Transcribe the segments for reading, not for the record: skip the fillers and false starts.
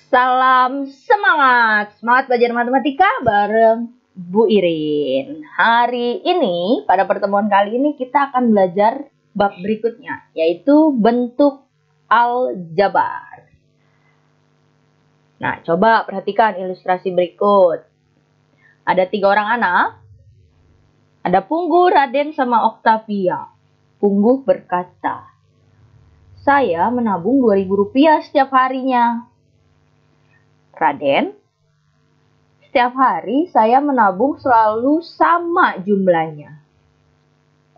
Salam semangat, semangat belajar matematika bareng Bu Irin. Hari ini, pada pertemuan kali ini kita akan belajar bab berikutnya, yaitu bentuk aljabar. Nah, coba perhatikan ilustrasi berikut. Ada 3 orang anak, ada Punggu, Raden, sama Oktavia. Punggu berkata, "Saya menabung Rp2.000 setiap harinya." Raden, "Setiap hari saya menabung selalu sama jumlahnya."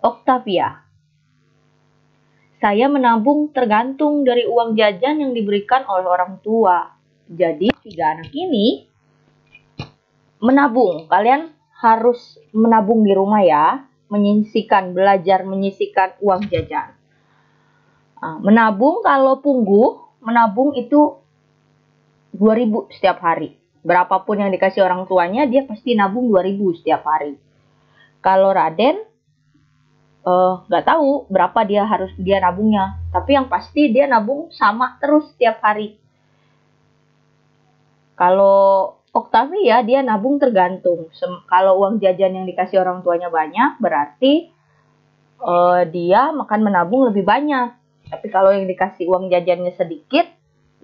Oktavia, "Saya menabung tergantung dari uang jajan yang diberikan oleh orang tua." Jadi 3 anak ini menabung. Kalian harus menabung di rumah ya. Menyisihkan, belajar menyisihkan uang jajan. Menabung, kalau Punggu menabung itu 2.000 setiap hari. Berapapun yang dikasih orang tuanya, dia pasti nabung 2.000 setiap hari. Kalau Raden, nggak tahu berapa dia nabungnya. Tapi yang pasti dia nabung sama terus setiap hari. Kalau Oktavia, dia nabung tergantung. Kalau uang jajan yang dikasih orang tuanya banyak, berarti dia akan menabung lebih banyak. Tapi kalau yang dikasih uang jajannya sedikit,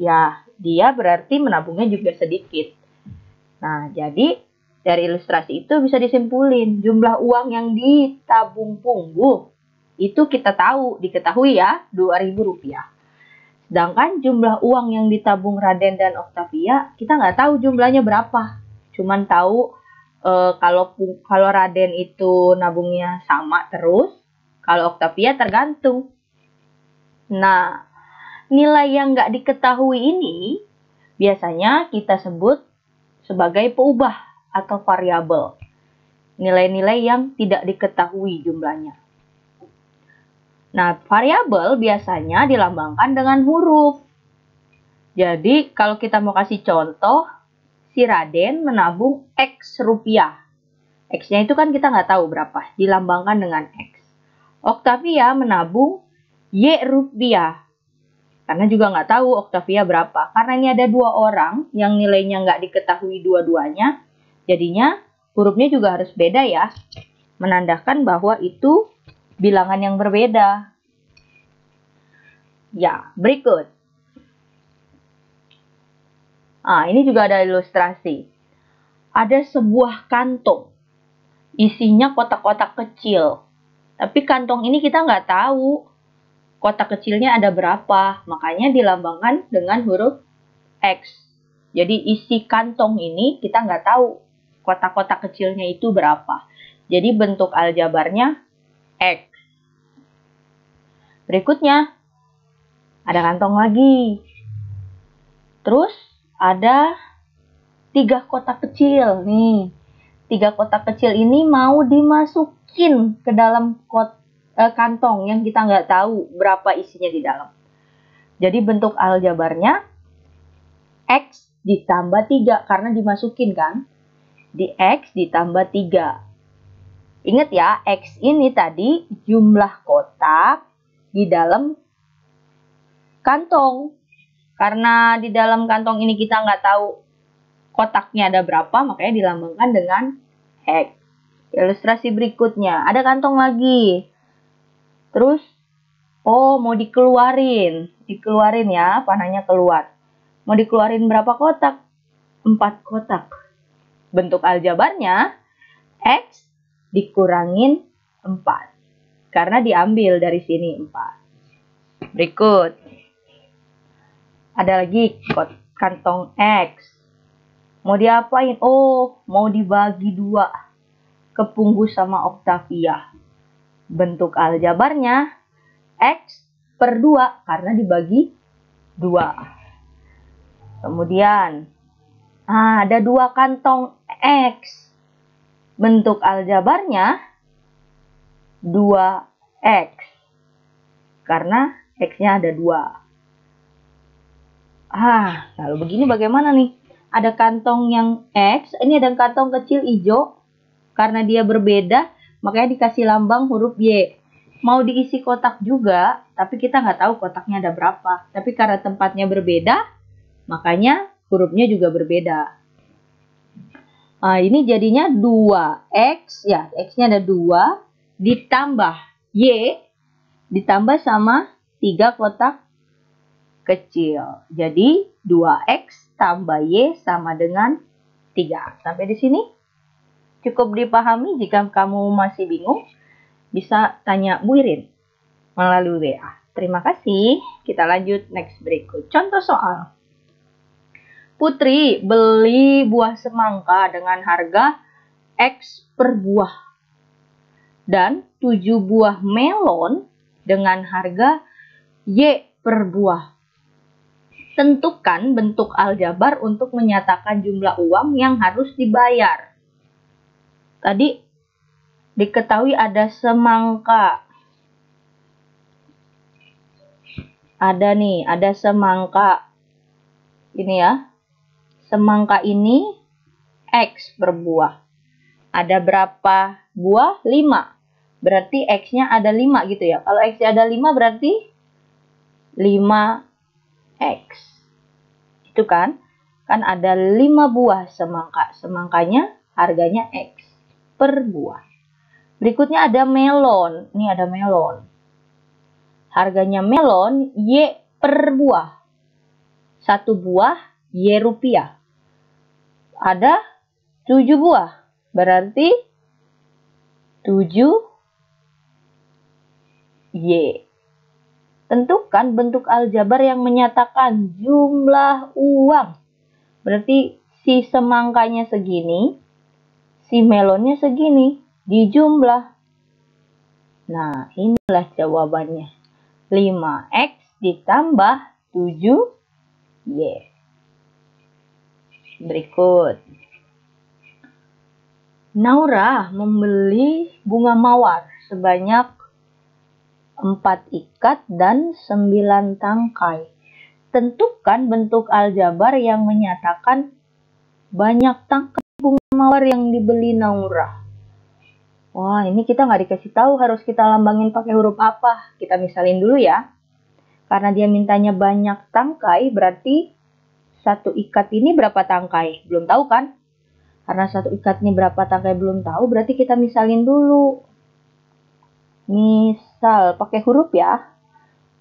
ya dia berarti menabungnya juga sedikit. Nah, jadi dari ilustrasi itu bisa disimpulin jumlah uang yang ditabung Punggu itu diketahui ya, Rp2.000. Sedangkan jumlah uang yang ditabung Raden dan Oktavia, kita nggak tahu jumlahnya berapa. Cuman tahu kalau Raden itu nabungnya sama terus, kalau Oktavia tergantung. Nah, nilai yang nggak diketahui ini biasanya kita sebut sebagai peubah atau variabel. Nilai-nilai yang tidak diketahui jumlahnya. Nah, variabel biasanya dilambangkan dengan huruf. Jadi, kalau kita mau kasih contoh, si Raden menabung X rupiah. X-nya itu kan kita nggak tahu berapa, dilambangkan dengan X. Oktavia menabung Y rupiah. Karena juga nggak tahu Oktavia berapa. Karena ini ada 2 orang yang nilainya nggak diketahui dua-duanya, jadinya hurufnya juga harus beda ya. Menandakan bahwa itu bilangan yang berbeda. Ya, berikut. Ini juga ada ilustrasi. Ada sebuah kantong. Isinya kotak-kotak kecil. Tapi kantong ini kita nggak tahu kotak kecilnya ada berapa. Makanya dilambangkan dengan huruf X. Jadi isi kantong ini kita nggak tahu kotak-kotak kecilnya itu berapa. Jadi bentuk aljabarnya X. Berikutnya, ada kantong lagi. Terus ada 3 kotak kecil nih. 3 kotak kecil ini mau dimasukin ke dalam kantong yang kita nggak tahu berapa isinya di dalam. Jadi bentuk aljabarnya X ditambah 3 karena dimasukin kan. Di X ditambah 3. Ingat ya, X ini tadi jumlah kotak di dalam kantong. Karena di dalam kantong ini kita nggak tahu kotaknya ada berapa, makanya dilambangkan dengan X. Ilustrasi berikutnya, ada kantong lagi. Terus, mau dikeluarin. Dikeluarin ya, panahnya keluar. Mau dikeluarin berapa kotak? 4 kotak. Bentuk aljabarnya, X dikurangin 4. Karena diambil dari sini 4. Berikut. Ada lagi kantong X. Mau diapain? Mau dibagi 2 ke Punggu sama Oktavia. Bentuk aljabarnya X per 2 karena dibagi 2. Kemudian, ada 2 kantong X. Bentuk aljabarnya 2X. Karena X-nya ada 2. Lalu begini bagaimana nih? Ada kantong yang X, ini ada kantong kecil hijau. Karena dia berbeda, makanya dikasih lambang huruf Y. Mau diisi kotak juga, tapi kita nggak tahu kotaknya ada berapa. Tapi karena tempatnya berbeda, makanya hurufnya juga berbeda. Nah, ini jadinya 2x, ya, x-nya ada 2, ditambah y, ditambah sama 3 kotak kecil. Jadi, 2x tambah y sama dengan 3. Sampai di sini cukup dipahami. Jika kamu masih bingung, bisa tanya Bu Irin melalui WA. Terima kasih. Kita lanjut next berikut. Contoh soal. Putri beli buah semangka dengan harga X per buah. Dan 7 buah melon dengan harga Y per buah. Tentukan bentuk aljabar untuk menyatakan jumlah uang yang harus dibayar. Tadi diketahui ada semangka. Ada semangka. Ini ya. Semangka ini X per buah. Ada berapa buah? 5. Berarti X-nya ada 5 gitu ya. Kalau X-nya ada 5 berarti 5X. Itu kan? Kan ada 5 buah semangka. Semangkanya harganya X per buah. Berikutnya ada melon. Ini ada melon. Harganya melon Y per buah. 1 buah Y rupiah. Ada 7 buah. Berarti 7Y. Tentukan bentuk aljabar yang menyatakan jumlah uang. Berarti si semangkanya segini, si melonnya segini, dijumlah. Nah, inilah jawabannya. 5X ditambah 7Y. Berikut. Naura membeli bunga mawar sebanyak 4 ikat dan 9 tangkai. Tentukan bentuk aljabar yang menyatakan banyak tangkai bunga mawar yang dibeli Naura. Wah, ini kita nggak dikasih tahu harus kita lambangin pakai huruf apa. Kita misalin dulu ya. Karena dia mintanya banyak tangkai, berarti 1 ikat ini berapa tangkai? Belum tahu kan? Karena 1 ikat ini berapa tangkai belum tahu, berarti kita misalin dulu. Misal, pakai huruf ya.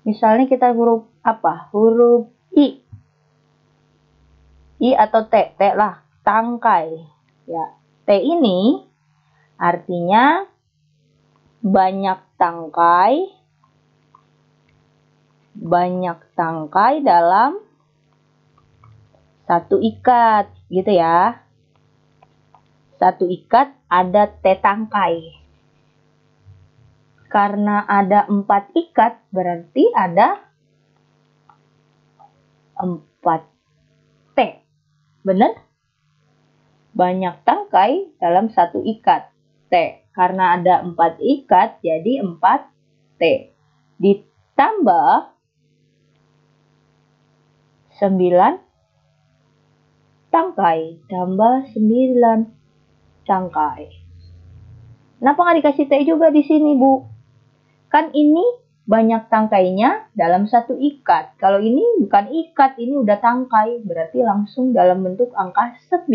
Misalnya kita huruf apa? Huruf I. I atau T? T lah, tangkai. Ya, T ini artinya banyak tangkai. Banyak tangkai dalam 1 ikat, gitu ya. 1 ikat ada T tangkai. Karena ada 4 ikat, berarti ada 4T. Benar? Banyak tangkai dalam 1 ikat. T. Karena ada 4 ikat, jadi 4T. Ditambah 9 tangkai. Tambah 9 tangkai. Kenapa nggak dikasih T juga di sini, Bu? Kan ini banyak tangkainya dalam 1 ikat. Kalau ini bukan ikat, ini udah tangkai. Berarti langsung dalam bentuk angka 9.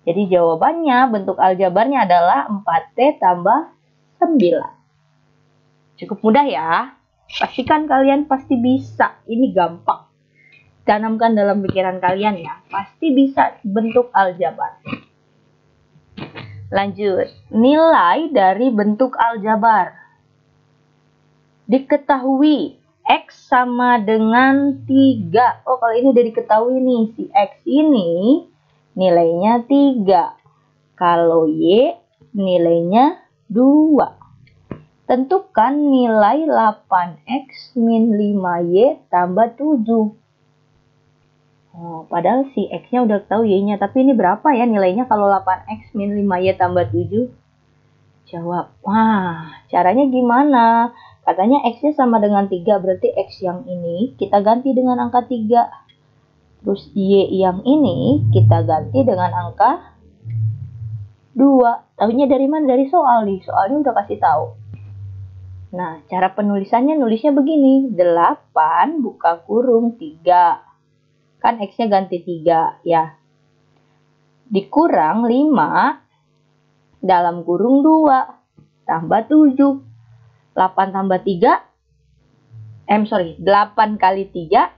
Jadi jawabannya, bentuk aljabarnya adalah 4T tambah 9. Cukup mudah ya. Pastikan kalian pasti bisa. Ini gampang. Tanamkan dalam pikiran kalian ya. Pasti bisa bentuk aljabar. Lanjut. Nilai dari bentuk aljabar. Diketahui X sama dengan 3. Oh, kalau ini udah diketahui nih. Si X ini nilainya 3. Kalau Y nilainya 2. Tentukan nilai 8X min 5Y tambah 7. Oh, padahal si X-nya udah tahu Y-nya. Tapi ini berapa ya nilainya kalau 8X min 5Y tambah 7? Jawab. Wah, caranya gimana? Katanya X-nya sama dengan 3. Berarti X yang ini kita ganti dengan angka 3. Terus Y yang ini kita ganti dengan angka 2. Tahunya dari mana? Dari soal nih. Soalnya udah kasih tahu. Nah, cara penulisannya nulisnya begini. 8 buka kurung 3. Kan X-nya ganti 3 ya. Dikurang 5 dalam kurung 2 tambah 7. 8 tambah 3, 8 kali 3,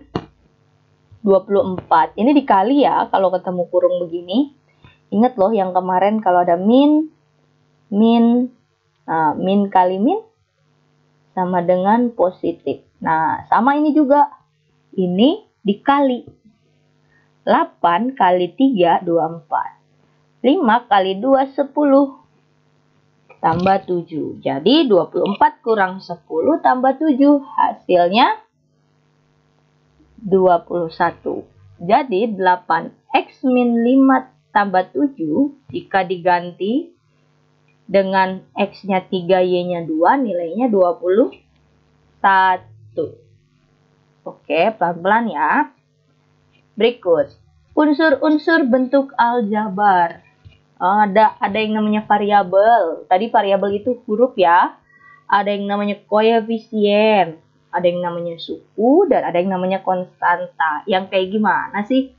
24. Ini dikali ya kalau ketemu kurung begini. Ingat loh yang kemarin kalau ada min. Nah, min kali min sama dengan positif. Nah, sama ini juga. Ini dikali. 8 kali 3, 24. 5 kali 2, 10. Tambah 7. Jadi 24 kurang 10 tambah 7. Hasilnya 21. Jadi 8x min 5 tambah 7 jika diganti dengan x-nya 3, y-nya 2, nilainya 21. Oke, pelan-pelan ya. Berikut, unsur-unsur bentuk aljabar. Ada yang namanya variabel. Tadi variabel itu huruf ya. Ada yang namanya koefisien. Ada yang namanya suku dan ada yang namanya konstanta. Yang kayak gimana sih?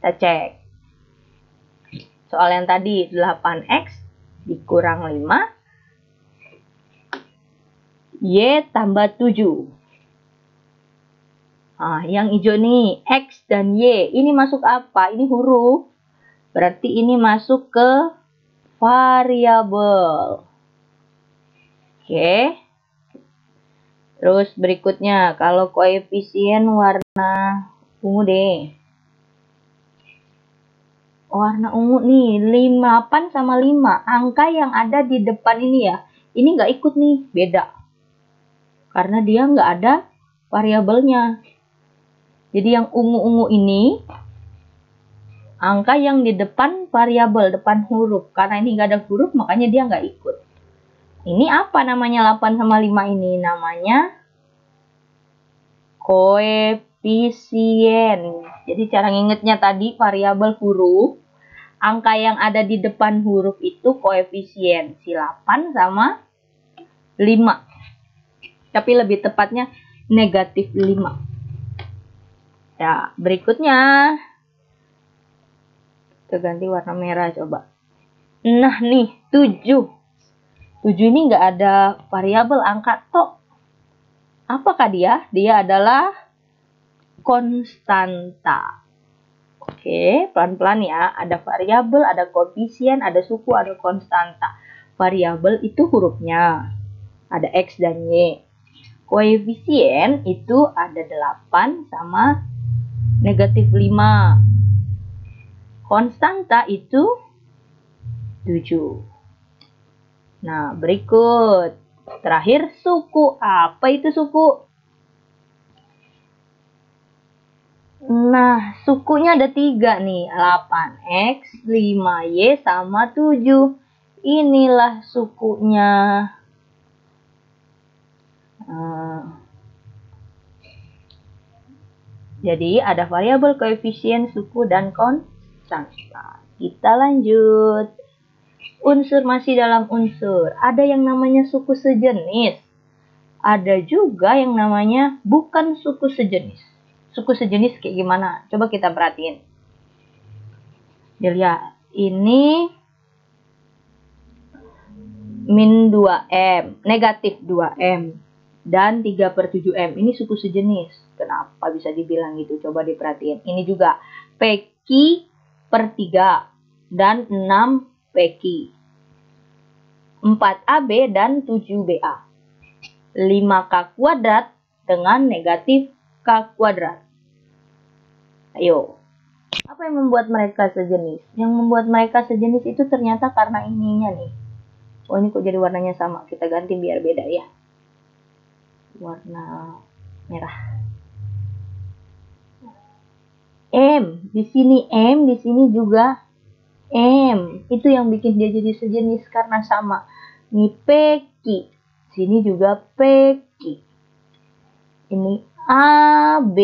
Kita cek. Soal yang tadi 8x dikurang 5 y tambah 7. Nah, yang hijau nih x dan y. Ini masuk apa? Ini huruf. Berarti ini masuk ke variabel. Oke. Terus berikutnya, kalau koefisien warna ungu deh. Warna ungu nih, 8 sama 5. Angka yang ada di depan ini ya. Ini nggak ikut nih, beda. Karena dia nggak ada variabelnya. Jadi yang ungu-ungu ini, angka yang di depan variabel, depan huruf. Karena ini nggak ada huruf, makanya dia nggak ikut. Ini apa namanya 8 sama 5 ini? Namanya koefisien. Jadi cara ngingetnya tadi variabel huruf. Angka yang ada di depan huruf itu koefisien. Si 8 sama 5. Tapi lebih tepatnya negatif 5. Ya, berikutnya. Kita ganti warna merah coba. Nah nih, 7. 7 ini nggak ada variabel angka tok. Apakah dia? Dia adalah konstanta. Oke, pelan-pelan ya. Ada variabel, ada koefisien, ada suku, ada konstanta. Variabel itu hurufnya. Ada X dan Y. Koefisien itu ada 8 sama negatif 5. Konstanta itu 7. Nah, berikut. Terakhir, suku. Apa itu suku? Nah, sukunya ada 3 nih. 8x, 5y, sama 7. Inilah sukunya. Jadi, ada variabel, koefisien, suku, dan konstanta. Kita lanjut. Unsur masih dalam unsur. Ada yang namanya suku sejenis. Ada juga yang namanya bukan suku sejenis. Suku sejenis kayak gimana? Coba kita perhatiin. Dilihat. Ini min 2M. Negatif 2M. Dan 3/7M. Ini suku sejenis. Kenapa bisa dibilang gitu? Coba diperhatiin. Ini juga PQ/3 dan 6 PQ. 4AB dan 7BA. 5K kuadrat dengan negatif K kuadrat. Ayo. Apa yang membuat mereka sejenis? Yang membuat mereka sejenis itu ternyata karena ininya nih. Oh, ini kok jadi warnanya sama. Kita ganti biar beda ya. Warna merah. M. Di sini M, di sini juga M. Itu yang bikin dia jadi sejenis karena sama. Ini PQ. Sini juga PQ. Ini AB.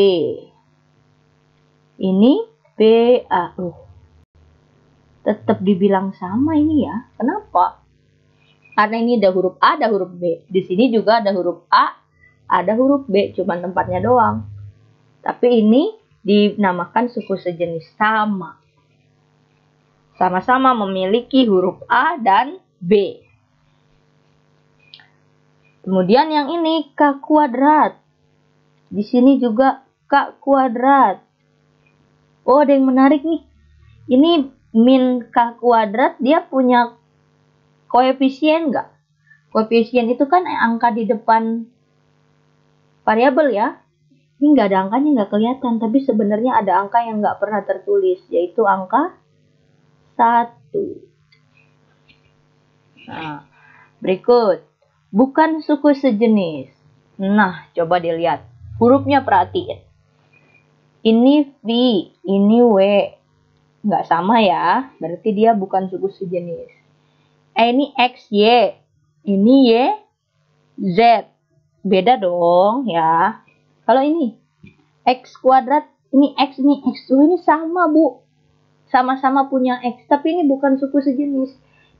Ini BA. Tetap dibilang sama ini ya. Kenapa? Karena ini ada huruf A, ada huruf B. Di sini juga ada huruf A, ada huruf B. Cuma tempatnya doang. Tapi ini dinamakan suku sejenis. Sama-sama memiliki huruf A dan B. Kemudian yang ini K kuadrat. Di sini juga K kuadrat. Oh, ada yang menarik nih. Ini min K kuadrat, dia punya koefisien nggak? Koefisien itu kan angka di depan variabel ya. Ini nggak ada angkanya, nggak kelihatan. Tapi sebenarnya ada angka yang nggak pernah tertulis, yaitu angka 1. Nah, berikut. Bukan suku sejenis. Nah, coba dilihat. Hurufnya perhatiin. Ini V, ini W. Nggak sama ya, berarti dia bukan suku sejenis. Ini X, Y. Ini Y, Z. Beda dong ya. Kalau ini X kuadrat, ini X, ini X. Oh, ini sama, Bu. Sama-sama punya X, tapi ini bukan suku sejenis.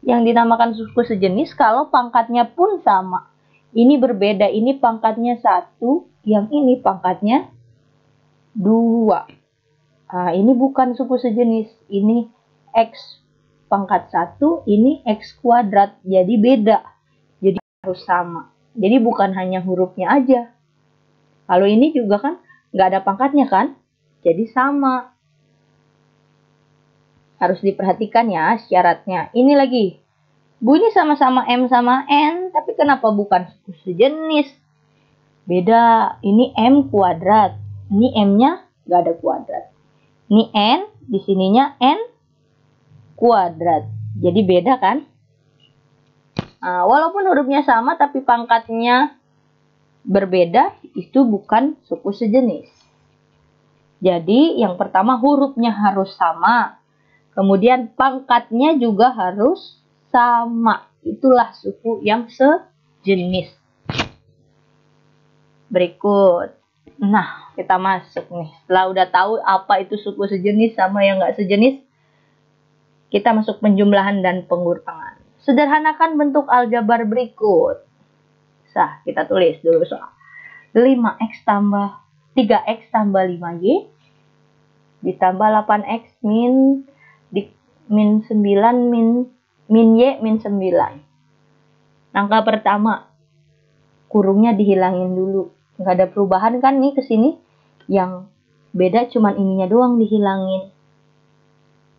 Yang dinamakan suku sejenis kalau pangkatnya pun sama. Ini berbeda, ini pangkatnya 1, yang ini pangkatnya 2. Nah, ini bukan suku sejenis. Ini X pangkat 1, ini X kuadrat. Jadi beda. Jadi harus sama. Jadi bukan hanya hurufnya aja. Kalau ini juga kan nggak ada pangkatnya kan? Jadi sama. Harus diperhatikan ya syaratnya. Ini lagi. Bu, ini sama-sama M sama N, tapi kenapa bukan suku sejenis? Beda. Ini M kuadrat. Ini M-nya nggak ada kuadrat. Ini N, di sininya N kuadrat. Jadi beda kan? Nah, walaupun hurufnya sama, tapi pangkatnya berbeda, itu bukan suku sejenis. Jadi yang pertama hurufnya harus sama. Kemudian pangkatnya juga harus sama. Itulah suku yang sejenis. Berikut. Nah, kita masuk nih. Setelah udah tahu apa itu suku sejenis sama yang nggak sejenis, kita masuk penjumlahan dan pengurangan. Sederhanakan bentuk aljabar berikut. Kita tulis dulu soal. 5x tambah 3x tambah 5y ditambah 8x min 9 min y min 9. Langkah pertama, kurungnya dihilangin dulu. Nggak ada perubahan kan nih ke sini. Yang beda cuman ininya doang dihilangin.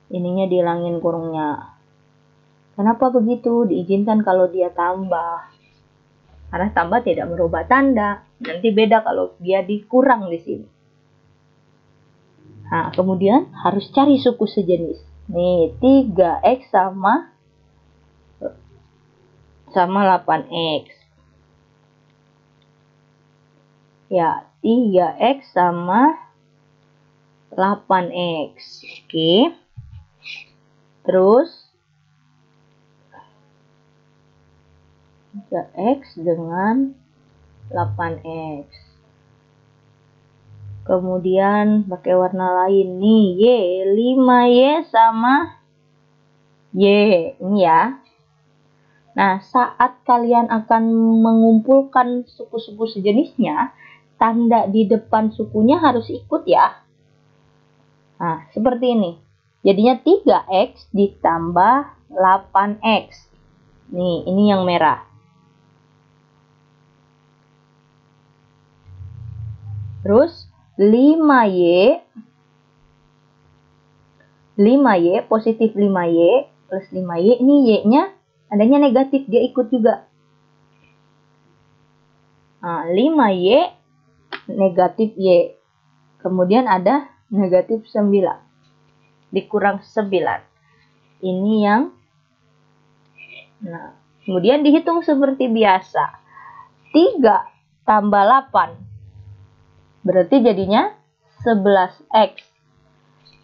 Ininya dihilangin kurungnya. Kenapa begitu? Diizinkan kalau dia tambah. Karena tambah tidak merubah tanda. Nanti beda kalau dia dikurang di sini. Nah, kemudian harus cari suku sejenis. Nih, 3x sama 8x. Ya, 3x sama 8x. Oke. Terus 3x dengan 8x. Kemudian pakai warna lain nih, Y, 5Y sama Y. Ini ya. Nah, saat kalian akan mengumpulkan suku-suku sejenisnya, tanda di depan sukunya harus ikut ya. Nah, seperti ini. Jadinya 3x ditambah 8x. Nih, ini yang merah. Terus 5y positif 5y plus 5y, ini y-nya adanya negatif, dia ikut juga. Nah, 5y negatif y. Kemudian ada negatif 9 dikurang 9. Ini yang, nah, kemudian dihitung seperti biasa. 3 tambah 8 berarti jadinya 11x.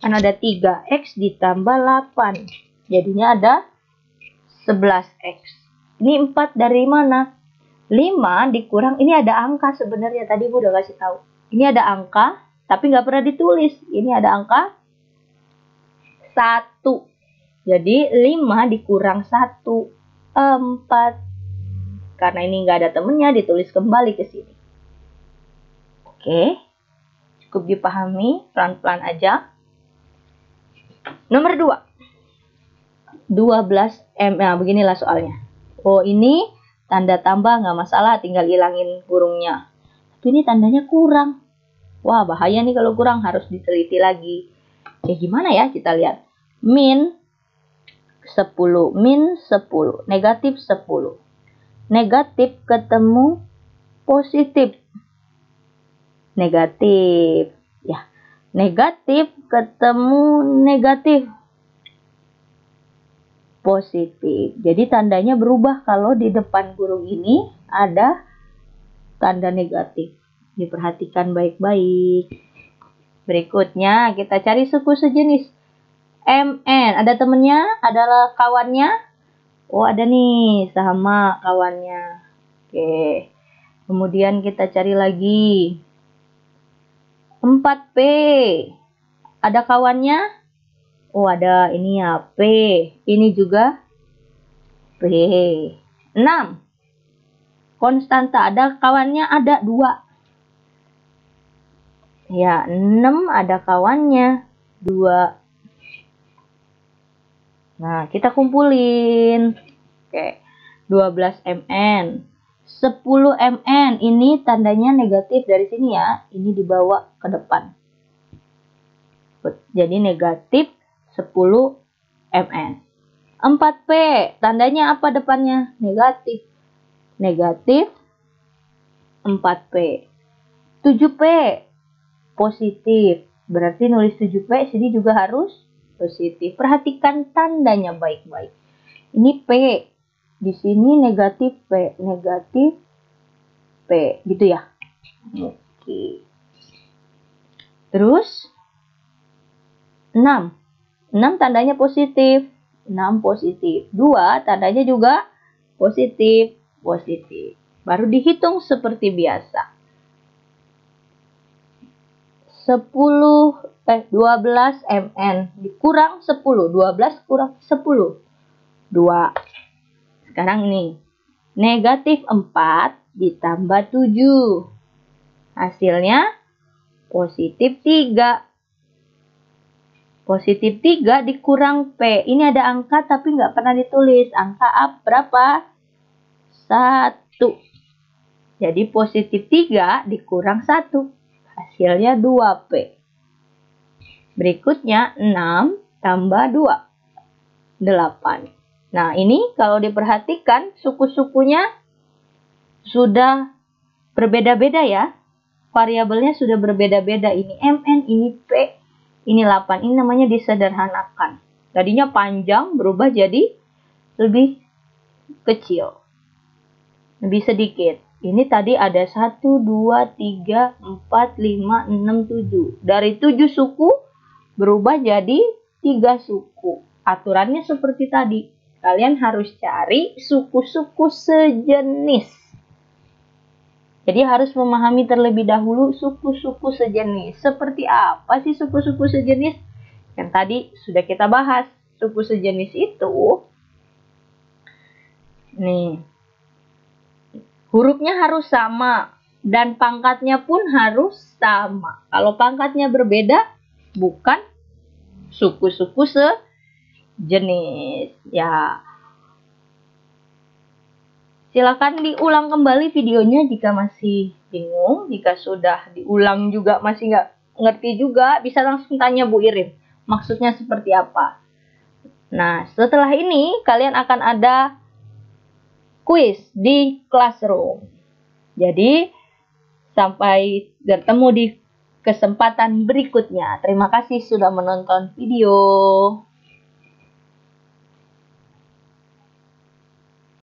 Kan ada 3x ditambah 8. Jadinya ada 11x. Ini 4 dari mana? 5 dikurang, ini ada angka sebenarnya. Tadi Bu udah kasih tahu. Ini ada angka, tapi nggak pernah ditulis. Ini ada angka 1. Jadi 5 dikurang 1, 4. Karena ini nggak ada temennya, ditulis kembali ke sini. Oke. cukup dipahami, pelan-pelan aja. Nomor 2. 12 Nah, beginilah soalnya. Oh, ini tanda tambah nggak masalah, tinggal hilangin kurungnya. Tapi ini tandanya kurang. Wah, bahaya nih kalau kurang, harus diteliti lagi. Gimana ya? Kita lihat. Min 10, negatif 10. Negatif ketemu positif. Negatif. Ya. Negatif ketemu negatif. Positif. Jadi tandanya berubah kalau di depan kurung ini ada tanda negatif. Diperhatikan baik-baik. Berikutnya kita cari suku sejenis. MN. Ada temennya? Ada kawannya? Oh, ada nih, sama kawannya. Oke. Kemudian kita cari lagi. 4P. Ada kawannya? Oh, ada ini ya, P. Ini juga P. 6. Konstanta, ada kawannya? Ada 2. Ya, 6 ada kawannya 2. Nah, kita kumpulin. Oke, 12 Mn. 10 Mn. Ini tandanya negatif dari sini ya. Ini dibawa ke depan. Jadi negatif 10 Mn. 4P. Tandanya apa depannya? Negatif. Negatif 4P. 7P. Positif. Berarti nulis 7P, sini juga harus positif. Perhatikan tandanya baik-baik. Ini P. Di sini negatif P. Negatif P. Gitu ya. Oke. Terus 6. 6 tandanya positif. 6 positif. 2 tandanya juga positif. Positif. Baru dihitung seperti biasa. 12 Mn dikurang 10. 12 kurang 10. 2. Sekarang ini. Negatif 4 ditambah 7. Hasilnya positif 3. Positif 3 dikurang P. Ini ada angka tapi nggak pernah ditulis. Angka A berapa? 1. Jadi positif 3 dikurang 1. Hasilnya 2P. Berikutnya 6 tambah 2. 8. Nah, ini kalau diperhatikan suku-sukunya sudah berbeda-beda ya. Variabelnya sudah berbeda-beda. Ini Mn, ini P, ini 8. Ini namanya disederhanakan. Tadinya panjang berubah jadi lebih kecil. Lebih sedikit. Ini tadi ada 1, 2, 3, 4, 5, 6, 7. Dari 7 suku berubah jadi 3 suku. Aturannya seperti tadi. Kalian harus cari suku-suku sejenis. Jadi harus memahami terlebih dahulu suku-suku sejenis. Seperti apa sih suku-suku sejenis? Yang tadi sudah kita bahas. Suku sejenis itu, nih, hurufnya harus sama dan pangkatnya pun harus sama. Kalau pangkatnya berbeda, bukan suku-suku sejenis. Ya, silakan diulang kembali videonya jika masih bingung. Jika sudah diulang juga masih nggak ngerti juga, bisa langsung tanya Bu Irin. Maksudnya seperti apa? Nah, setelah ini kalian akan ada kuis di Classroom. Jadi, sampai bertemu di kesempatan berikutnya. Terima kasih sudah menonton video.